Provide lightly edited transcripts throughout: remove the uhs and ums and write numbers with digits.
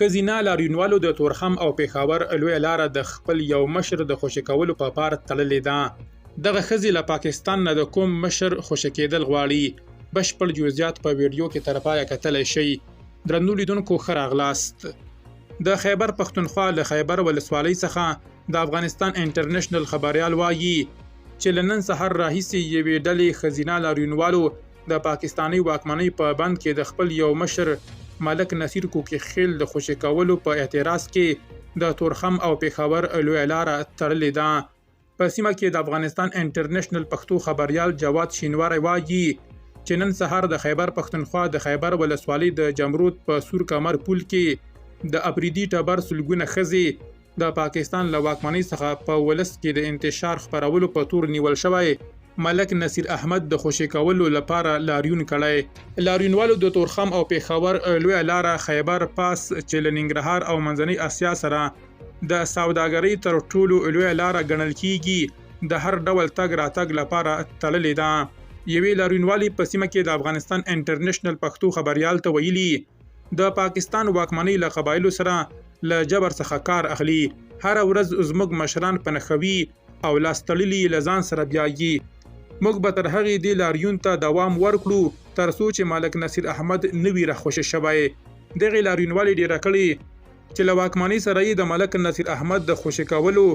ښځینه لاریونوالو د تورخم او پېښور لویه لاره د خپل یو مشر د خوشي کولو په پار تړلې ده. دغه ښځې له پاکستان نه د کوم مشر خوشي کېدل غواړي. بشپړ جزئیات په ویډیو کې تر پایه کتلی شئ. درنو لیدونکو ښه راغلاست. د خیبر پښتونخوا له خیبر ولسوالۍ څخه د افغانستان انټرنیشنل خبریال وایي چې له نن سهار راهیسې یوې ډلې ښځینه لاریونوالو د پاکستاني واکمنۍ په بند کې د خپل یو مشر ملک نصیر کوکی خیل د خوشي کولو په اعتراض کې د تورخم او پېښور لویه لاره تړلې ده. په سیمه کې د افغانستان انټرنیشنل پښتو خبریال جواد شینواری وایي چې نن سهار د خیبر پښتونخوا د خیبر ولسوالۍ د جمرود په سور کمر پول کې د اپریدي ټبر سلګونه ښځې د پاکستان له واکمنۍ څخه په ولس کې د انتشار خپرولو په تور نیول شوی ملک نصیر احمد د خوشي کولو لپاره لاریون کړی. لاریونوالو د تورخم او پېښور لویه لاره خیبر پاس چې له ننګرهار او منځنۍ اسیا سره د سوداګرۍ تر ټولو لویه لاره ګڼل کیږي د هر ډول تګ راتګ لپاره تړلې ده. یوې لاریونوالي په سیمه کې د افغانستان انټرنیشنل پښتو خبریال ته ویلي د پاکستان واکمنۍ له قبایلو سره له جبر څخه کار اخلي. هر ورځ زموږ مشران پنخوي او لاس تړلي له ځان سره بیایي. موږ به تر هغې دې لاریون ته دوام ورکړو تر څو چې ملک نصیر احمد نه وي راخوشي شوی. دغې لاریونوالې ډېره کړې چې له واکمنۍ سره یې د ملک نصیر احمد د خوشي کولو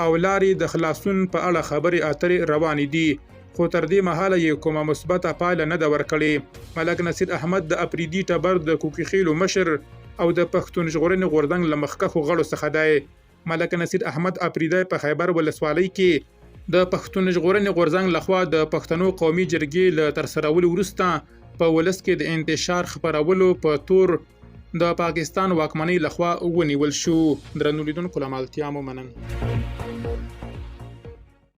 او لارې د خلاصون په اړه خبرې اترې روانې دي، خو تر دې مهاله یې کومه مثبته پایله نه ده ورکړې. ملک نصیر احمد د اپریدي ټبر د کوکي خیلو مشر او د پښتون ژغورنې غورځنګ له مخکښو غړو څخه دی. ملک نصیر احمد اپریدی په خیبر ولسوالۍ کې د پښتون ژغورنې غورځنګ لخوا د پښتنو قومي جرګې له ترسرولو وروسته په ولس کې د انتشار خپرولو په تور د پاکستان واکمنۍ لخوا ونیول شو. درنو لیدونکو له مالتیا مو مننه.